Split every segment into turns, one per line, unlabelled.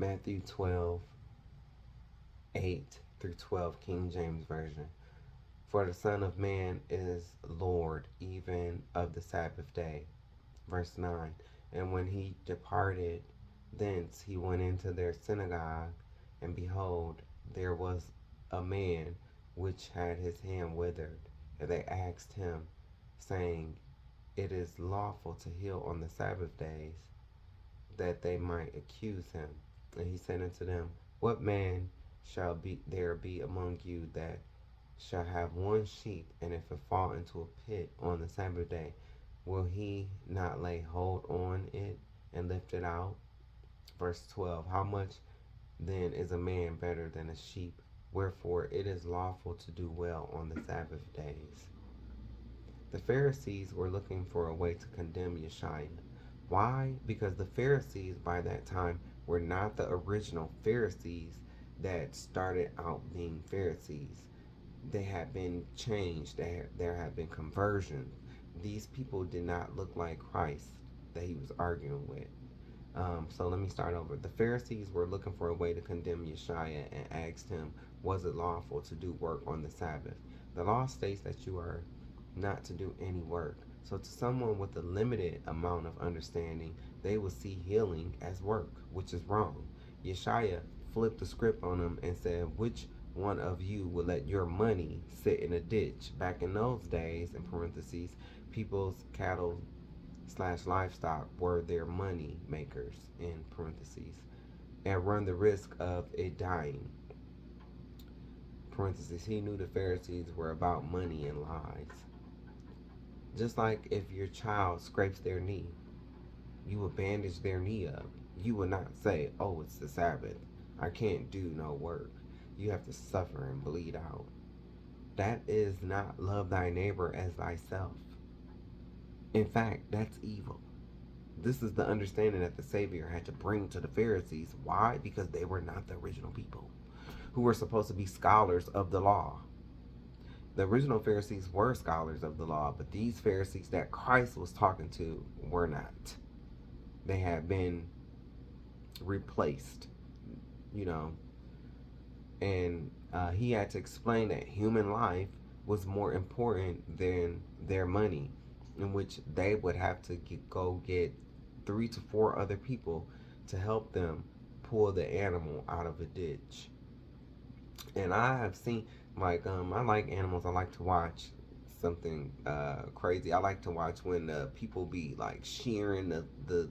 Matthew 12:8-12, King James Version. For the Son of Man is Lord even of the Sabbath day. Verse 9. And when he departed thence, he went into their synagogue, and behold, there was a man which had his hand withered. And they asked him, saying, It is lawful to heal on the Sabbath days, that they might accuse him. And he said unto them, What man shall there be among you that shall have one sheep, and if it fall into a pit on the Sabbath day, will he not lay hold on it and lift it out? Verse 12. How much then is a man better than a sheep? Wherefore it is lawful to do well on the Sabbath days. The Pharisees were looking for a way to condemn Yeshua. Why? Because the Pharisees by that time were not the original Pharisees that started out being Pharisees. They had been changed. There had been conversion. These people did not look like Christ that he was arguing with. So let me start over. The Pharisees were looking for a way to condemn Yeshua and asked him, was it lawful to do work on the Sabbath? The law states that you are not to do any work. So to someone with a limited amount of understanding, they will see healing as work, which is wrong. Yeshua flipped the script on them and said, which one of you will let your money sit in a ditch? Back in those days, in parentheses, people's cattle / livestock were their money makers, in parentheses, and run the risk of it dying. Parentheses, he knew the Pharisees were about money and lies. Just like if your child scrapes their knee, you will bandage their knee up. You will not say, oh, it's the Sabbath, I can't do no work. You have to suffer and bleed out. That is not love thy neighbor as thyself. In fact, that's evil. This is the understanding that the Savior had to bring to the Pharisees. Why? Because they were not the original people who were supposed to be scholars of the law. The original Pharisees were scholars of the law, but these Pharisees that Christ was talking to were not. They had been replaced, and he had to explain that human life was more important than their money, in which they would have to go get 3 to 4 other people to help them pull the animal out of a ditch. And I have seen, I like animals. I like to watch something crazy. I like to watch when people be like shearing the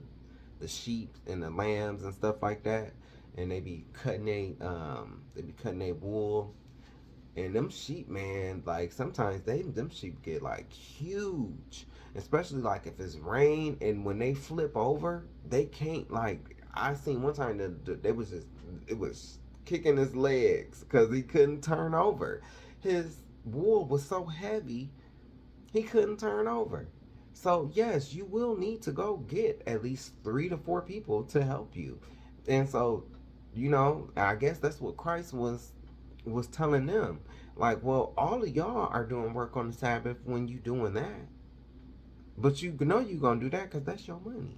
sheep and the lambs and stuff like that, and they be cutting they wool. And them sheep, man, like sometimes them sheep get like huge, especially like if it's rain, and when they flip over, they can't, like, I seen one time that they was just, it was kicking his legs because he couldn't turn over. His wool was so heavy he couldn't turn over. So yes, you will need to go get at least 3 to 4 people to help you. And so, I guess that's what Christ was telling them. Like, well, all of y'all are doing work on the Sabbath when you doing that. But you know you're going to do that because that's your money.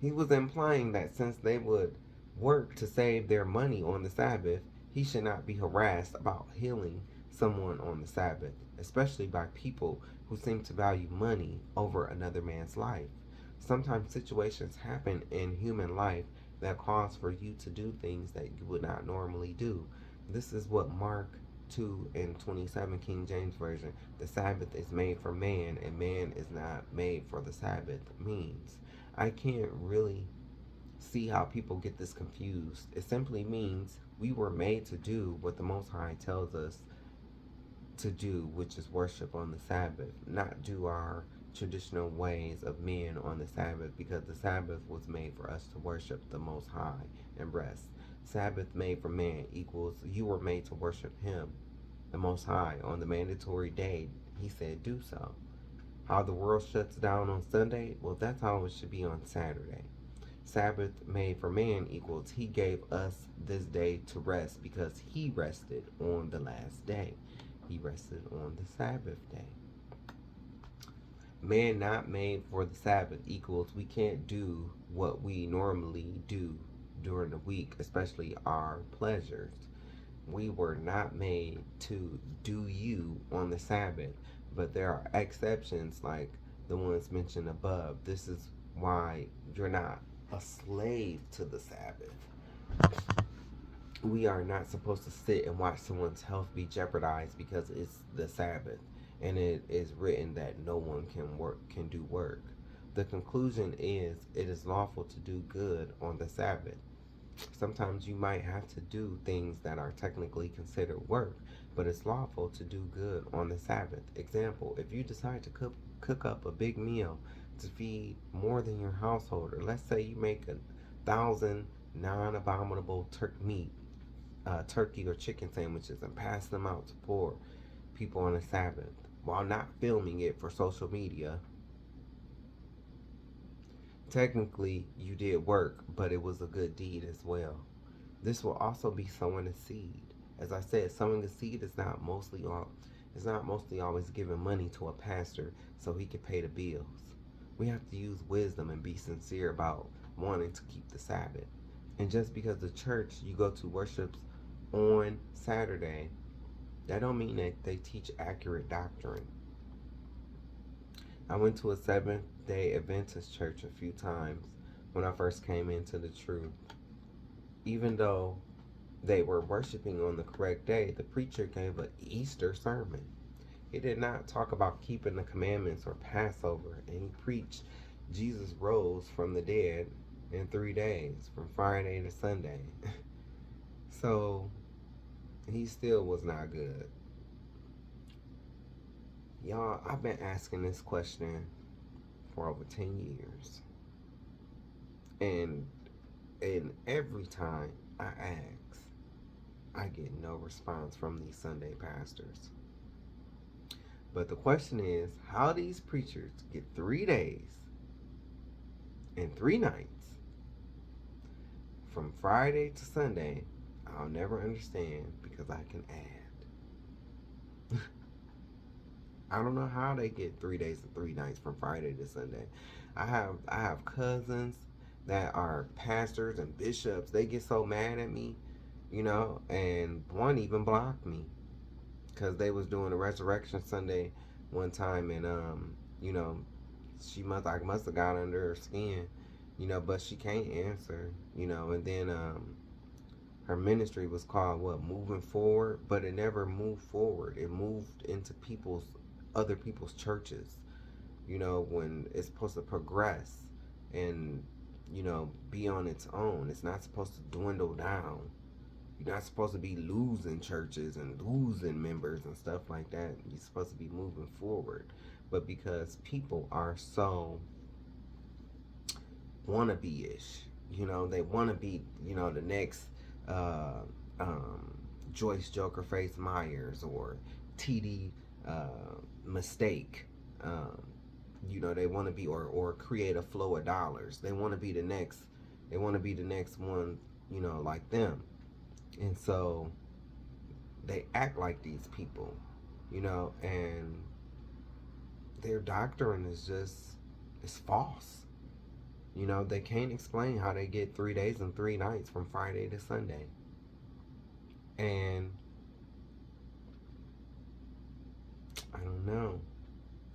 He was implying that since they would work to save their money on the Sabbath, he should not be harassed about healing someone on the Sabbath, especially by people who seem to value money over another man's life. Sometimes situations happen in human life that cause for you to do things that you would not normally do. This is what Mark 2:27 King James Version, the Sabbath is made for man and man is not made for the Sabbath, means. I can't really see how people get this confused. It simply means we were made to do what the Most High tells us to do, which is worship on the Sabbath, not do our traditional ways of men on the Sabbath, because the Sabbath was made for us to worship the Most High and rest. Sabbath made for man equals you were made to worship him, the Most High, on the mandatory day. He said do so. How the world shuts down on Sunday, well, that's how it should be on Saturday. Sabbath made for man equals he gave us this day to rest because he rested on the last day. He rested on the Sabbath day. Man not made for the Sabbath equals we can't do what we normally do during the week, especially our pleasures. We were not made to do you on the Sabbath, but there are exceptions like the ones mentioned above. This is why you're not a slave to the Sabbath. We are not supposed to sit and watch someone's health be jeopardized because it's the Sabbath and it is written that no one can do work. The conclusion is it is lawful to do good on the Sabbath. Sometimes you might have to do things that are technically considered work, but it's lawful to do good on the Sabbath. Example, if you decide to cook up a big meal to feed more than your household, or let's say you make 1,000 non-abominable turkey or chicken sandwiches and pass them out to poor people on the Sabbath while not filming it for social media, technically you did work, but it was a good deed as well. This will also be sowing a seed. As I said, sowing a seed is not mostly always giving money to a pastor so he can pay the bills. We have to use wisdom and be sincere about wanting to keep the Sabbath. And just because the church you go to worships on Saturday, that don't mean that they teach accurate doctrine. I went to a Seventh-day Adventist church a few times when I first came into the truth. Even though they were worshiping on the correct day, the preacher gave an Easter sermon. He did not talk about keeping the commandments or Passover, and he preached Jesus rose from the dead in 3 days, from Friday to Sunday. So he still was not good. Y'all, I've been asking this question for over 10 years. And every time I ask, I get no response from these Sunday pastors. But the question is, how these preachers get 3 days and 3 nights from Friday to Sunday, I'll never understand because I can add. I don't know how they get 3 days and 3 nights from Friday to Sunday. I have cousins that are pastors and bishops. They get so mad at me, and one even blocked me because they was doing a Resurrection Sunday one time, and she must have got under her skin, but she can't answer, and then her ministry was called Moving Forward, but it never moved forward. It moved into other people's churches, when it's supposed to progress and be on its own. It's not supposed to dwindle down. You're not supposed to be losing churches and losing members and stuff like that. You're supposed to be moving forward. But because people are so wannabe-ish, they want to be, the next Joyce Joker Face Myers or TD Mistake. They want to be or create a flow of dollars. They want to be the next. They want to be the next one, like them. And so they act like these people, and their doctrine is false. They can't explain how they get 3 days and 3 nights from Friday to Sunday. And I don't know.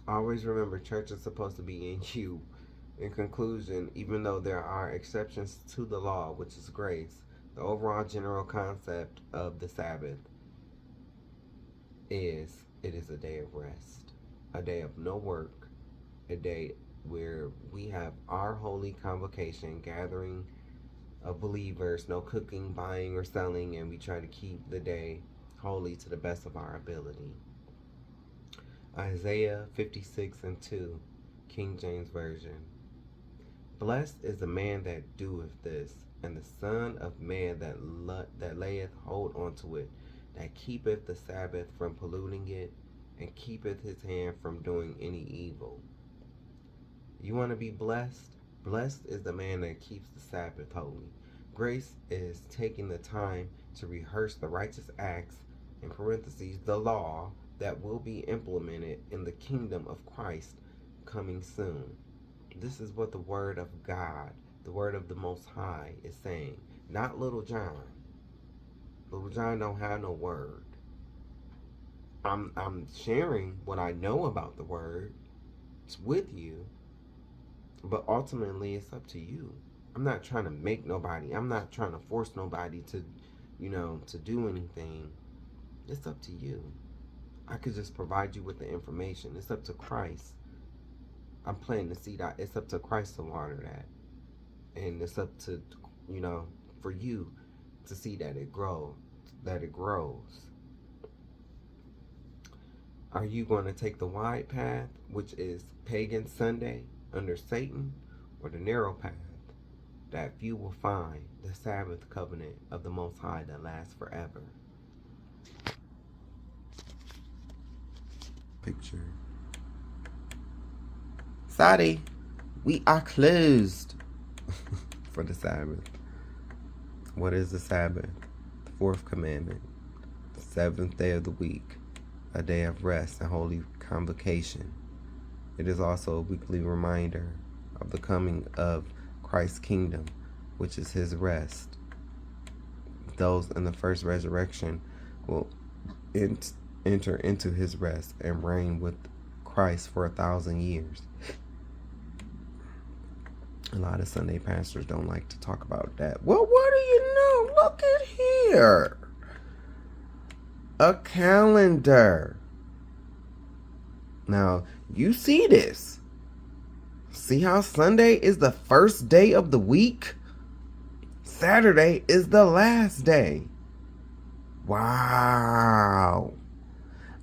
Always remember, church is supposed to be in you. In conclusion, even though there are exceptions to the law, which is grace, the overall general concept of the Sabbath is it is a day of rest, a day of no work, a day where we have our holy convocation, gathering of believers, no cooking, buying, or selling, and we try to keep the day holy to the best of our ability. Isaiah 56:2, King James Version. Blessed is the man that doeth this, and the son of man that layeth hold onto it, that keepeth the Sabbath from polluting it, and keepeth his hand from doing any evil. You want to be blessed? Blessed is the man that keeps the Sabbath holy. Grace is taking the time to rehearse the righteous acts, in parentheses, the law, that will be implemented in the kingdom of Christ coming soon. This is what the Word of God the word of the Most High is saying, not Little John. Little John don't have no word. I'm sharing what I know about the word with you, but ultimately it's up to you. I'm not trying to make nobody. I'm not trying to force nobody to, to do anything. It's up to you. I could just provide you with the information. It's up to Christ. I'm planting the seed out. It's up to Christ to water that. And it's up to, for you to see that it grows. Are you going to take the wide path, which is pagan Sunday under Satan, or the narrow path that few will find, the Sabbath covenant of the Most High that lasts forever? Picture. Sorry, we are closed for the Sabbath. What is the Sabbath? The fourth commandment. The seventh day of the week, a day of rest and holy convocation. It is also a weekly reminder of the coming of Christ's kingdom, which is his rest. Those in the first resurrection will enter into his rest and reign with Christ for 1,000 years. A lot of Sunday pastors don't like to talk about that. Well, what do you know? Look at here. A calendar. Now, you see this. See how Sunday is the first day of the week? Saturday is the last day. Wow.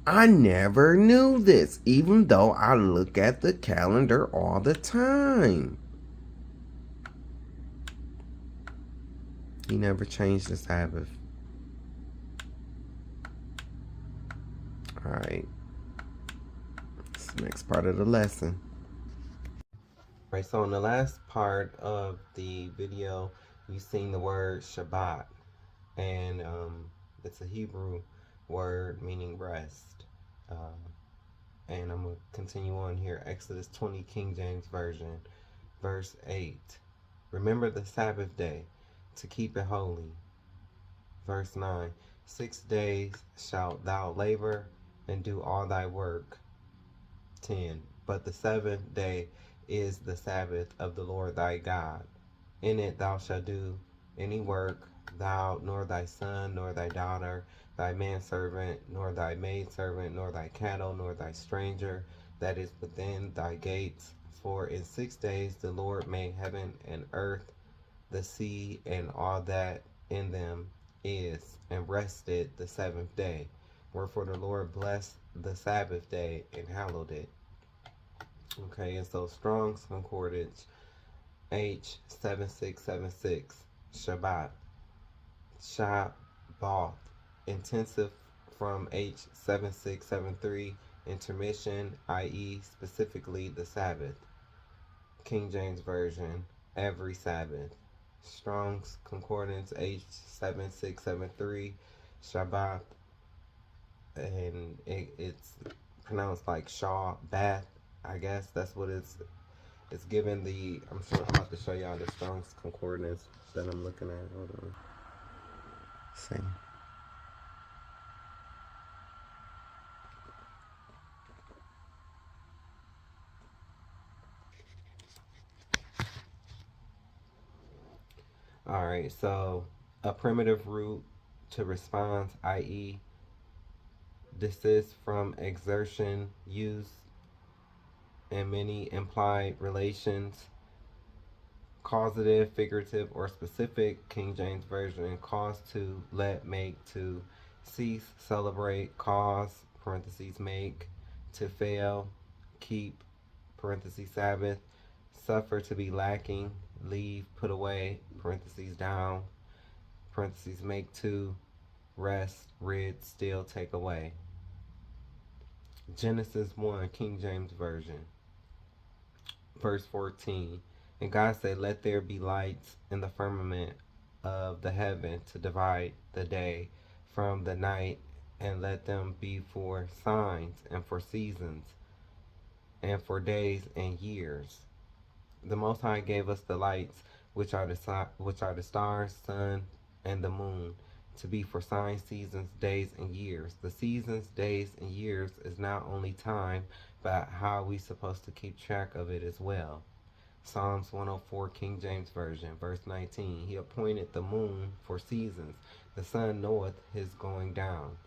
I never knew this, even though I look at the calendar all the time. He never changed the Sabbath. All right. That's the next part of the lesson. All right, so in the last part of the video, you've seen the word Shabbat. And it's a Hebrew word meaning rest. And I'm going to continue on here. Exodus 20, King James Version, verse 8. Remember the Sabbath day to keep it holy. Verse 9. 6 days shalt thou labor and do all thy work. 10. But the seventh day is the Sabbath of the Lord thy God. In it thou shalt do any work, thou, nor thy son, nor thy daughter, thy manservant, nor thy maidservant, nor thy cattle, nor thy stranger that is within thy gates. For in 6 days the Lord made heaven and earth, the sea, and all that in them is, and rested the seventh day. Wherefore the Lord blessed the Sabbath day and hallowed it. Okay, and so Strong's Concordance H7676, Shabbat, Shabbath, intensive from H7673, intermission, i.e. specifically the Sabbath. King James Version, every Sabbath. Strong's Concordance H7673, Shabbat, and it's pronounced like Shabbath. I guess that's what it's given the, I'm about to show y'all the Strong's Concordance that I'm looking at. Hold on. See. Alright, so a primitive root to response, i.e. desist from exertion, use and many implied relations, causative, figurative, or specific. King James Version, cause to, let, make, to, cease, celebrate, cause, parentheses, make, to fail, keep, parentheses, Sabbath, suffer to be lacking, leave, put away, parentheses, down, parentheses, make to, rest, rid, still, take away. Genesis 1, King James Version, verse 14. And God said, let there be lights in the firmament of the heaven to divide the day from the night, and let them be for signs and for seasons and for days and years. The Most High gave us the lights which are the stars, sun, and the moon, to be for signs, seasons, days, and years. The seasons, days, and years is not only time, but how we supposed to keep track of it as well. Psalms 104, King James Version, verse 19. He appointed the moon for seasons. The sun knoweth his going down.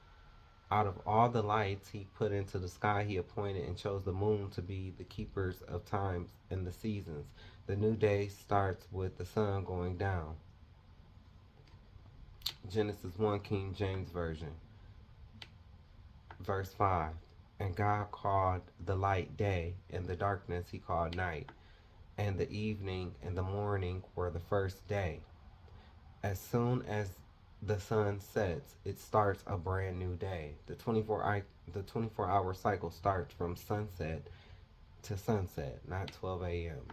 Out of all the lights he put into the sky, he appointed and chose the moon to be the keepers of times and the seasons. The new day starts with the sun going down. Genesis 1, King James Version, verse 5. And God called the light day, and the darkness he called night. And the evening and the morning were the first day. As soon as the sun sets, it starts a brand new day. The 24-hour cycle starts from sunset to sunset, not 12 a.m.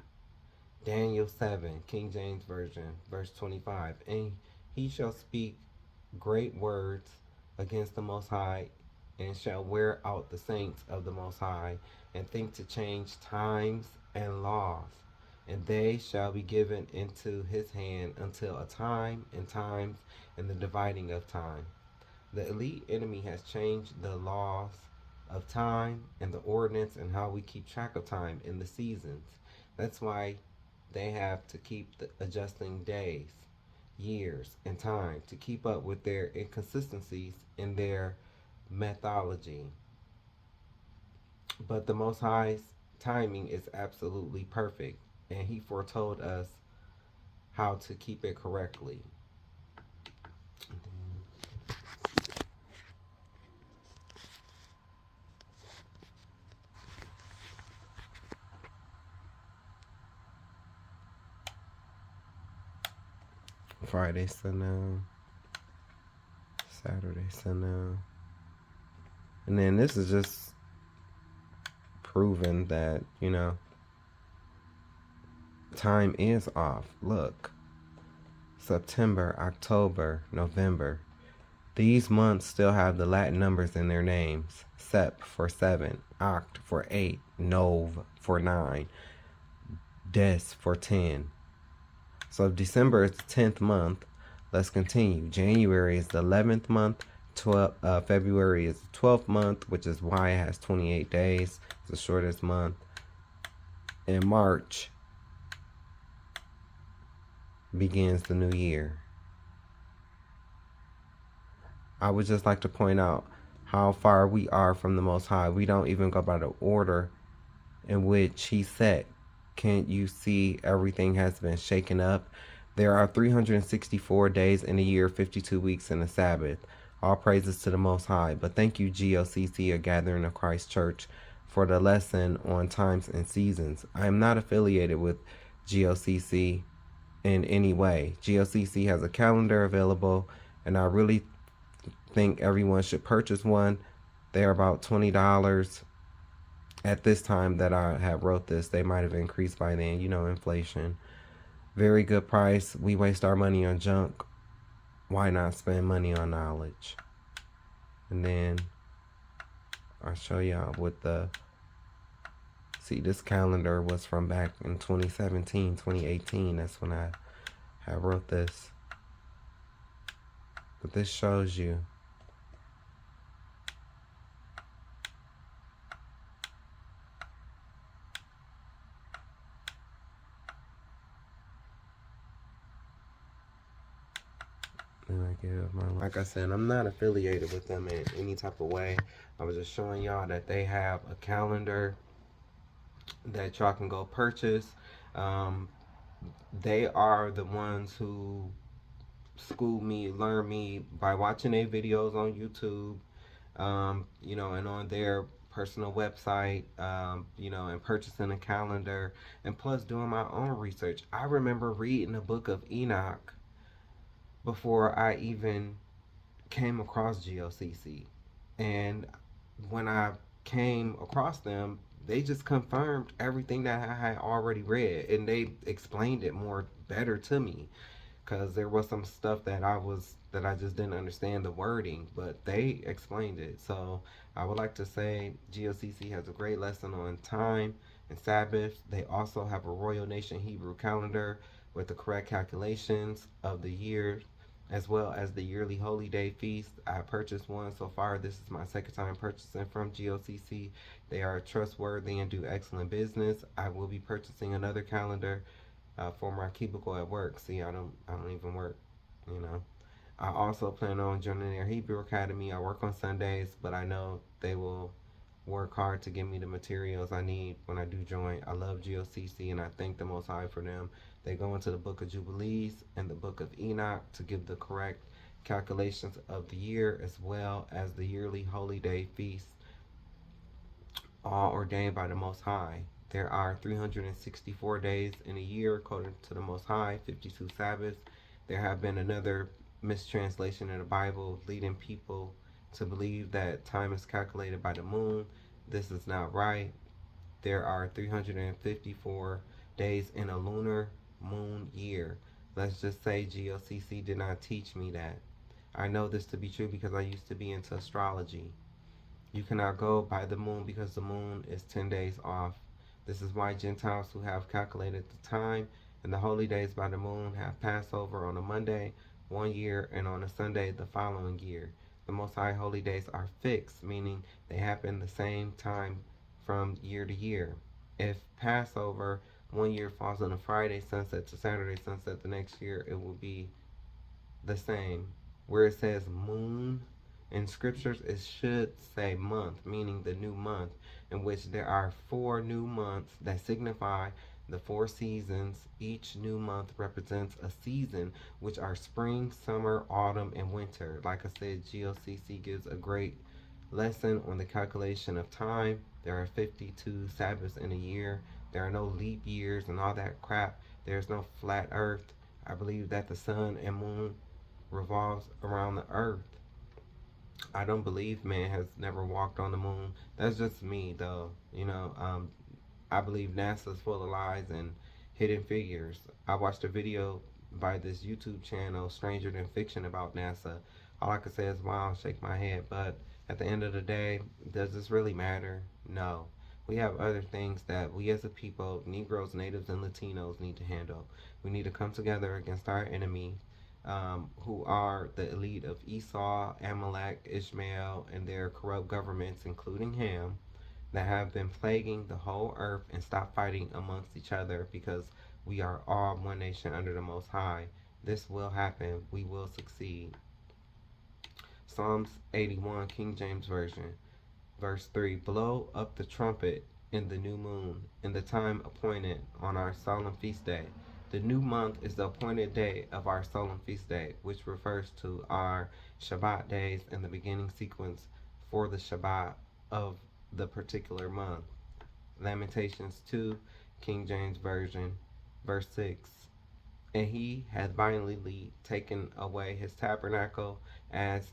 Daniel 7, King James Version, verse 25. And he shall speak great words against the Most High, and shall wear out the saints of the Most High, and think to change times and laws. And they shall be given into his hand until a time and times and the dividing of time. The elite enemy has changed the laws of time and the ordinance and how we keep track of time in the seasons. That's why they have to keep adjusting days, years, and time to keep up with their inconsistencies in their methodology. But the Most High's timing is absolutely perfect, and he foretold us how to keep it correctly. Friday sundown, Saturday sundown. And then this is just proving that, time is off. Look, September, October, November. These months still have the Latin numbers in their names. Sep for 7, Oct for 8, Nov for 9, Des for 10. So if December is the 10th month, let's continue. January is the 11th month. February is the 12th month, which is why it has 28 days. It's the shortest month. And March begins the new year. I would just like to point out how far we are from the Most High. We don't even go by the order in which he set. Can't you see everything has been shaken up? There are 364 days in a year, 52 weeks in a Sabbath. All praises to the Most High. But thank you, GOCC, a Gathering of Christ Church, for the lesson on times and seasons. I am not affiliated with GOCC in any way. GOCC has a calendar available, and I really think everyone should purchase one. They're about $20 at this time that I have wrote this. They might have increased by then, inflation. Very good price. We waste our money on junk. Why not spend money on knowledge? And then I'll show y'all what see, this calendar was from back in 2017, 2018. That's when I wrote this. But this shows you like I said, I'm not affiliated with them in any type of way. I was just showing y'all that they have a calendar that y'all can go purchase. They are the ones who school me, learn me by watching their videos on YouTube, and on their personal website, and purchasing a calendar, and plus doing my own research. I remember reading the book of Enoch before I even came across GOCC. And when I came across them, they just confirmed everything that I had already read, and they explained it more better to me, because there was some stuff that I just didn't understand the wording, but they explained it. So I would like to say GOCC has a great lesson on time and Sabbath. They also have a Royal Nation Hebrew calendar. with the correct calculations of the year, as well as the yearly holy day feast. I purchased one so far. This is my second time purchasing from GOCC. They are trustworthy and do excellent business. I will be purchasing another calendar for my cubicle at work. See, I don't even work, you know. I also plan on joining their Hebrew Academy. I work on Sundays, but I know they will work hard to give me the materials I need when I do join. I love GOCC and I thank the Most High for them. They go into the book of Jubilees and the book of Enoch to give the correct calculations of the year, as well as the yearly holy day feasts, all ordained by the Most High. There are 364 days in a year according to the Most High, 52 Sabbaths. There have been another mistranslation in the Bible leading people to believe that time is calculated by the moon. This is not right. There are 354 days in a lunar moon year. Let's just say GOCC did not teach me that. I know this to be true because I used to be into astrology. You cannot go by the moon because the moon is 10 days off. This is why Gentiles who have calculated the time and the holy days by the moon have Passover on a Monday one year and on a Sunday the following year. The Most High holy days are fixed, meaning they happen the same time from year to year. If Passover one year falls on a Friday sunset to Saturday sunset the next year, it will be the same. Where it says moon in scriptures, it should say month, meaning the new month, in which there are 4 new months that signify the 4 seasons. Each new month represents a season, which are spring, summer, autumn, and winter. Like I said, GOCC gives a great lesson on the calculation of time. There are 52 Sabbaths in a year. There are no leap years and all that crap. There's no flat earth. I believe that the sun and moon revolves around the earth. I don't believe man has never walked on the moon. That's just me, though. I believe NASA's full of lies and hidden figures. I watched a video by this YouTube channel, Stranger Than Fiction, about NASA. All I can say is wow, shake my head. But at the end of the day, does this really matter? No. We have other things that we as a people, Negroes, Natives, and Latinos, need to handle. We need to come together against our enemy, who are the elite of Esau, Amalek, Ishmael, and their corrupt governments, including Ham, that have been plaguing the whole earth, and stop fighting amongst each other, because we are all one nation under the Most High. This will happen. We will succeed. Psalms 81, King James Version. Verse 3, blow up the trumpet in the new moon, in the time appointed on our solemn feast day. The new month is the appointed day of our solemn feast day, which refers to our Shabbat days in the beginning sequence for the Shabbat of the particular month. Lamentations 2, King James Version, verse 6. And he hath violently taken away his tabernacle, as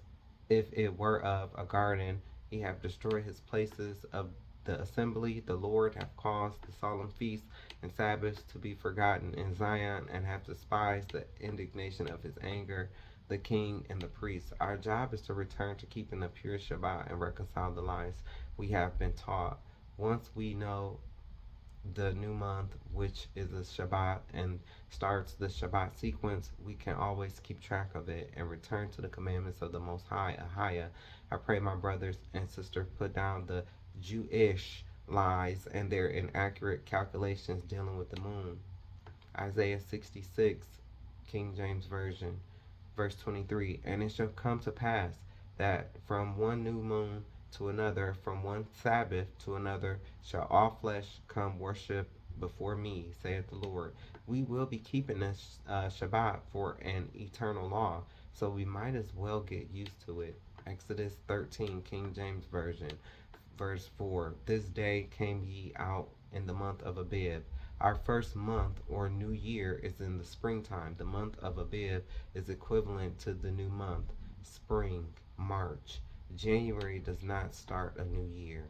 if it were of a garden. He hath destroyed his places of the assembly. The Lord hath caused the solemn feasts and Sabbaths to be forgotten in Zion, and hath despised the indignation of his anger, the king and the priests. Our job is to return to keeping the pure Shabbat and reconcile the lies we have been taught. Once we know the new month, which is a Shabbat, and starts the Shabbat sequence, we can always keep track of it and return to the commandments of the Most High, Ahaya. I pray my brothers and sisters put down the Jewish lies and their inaccurate calculations dealing with the moon. Isaiah 66, King James Version, verse 23. And it shall come to pass that from one new moon to another, from one Sabbath to another, shall all flesh come worship before me, saith the Lord. We will be keeping this Shabbat for an eternal law, so we might as well get used to it. Exodus 13, King James Version, verse 4. This day came ye out in the month of Abib. Our first month or new year is in the springtime. The month of Abib is equivalent to the new month, spring, March. January does not start a new year.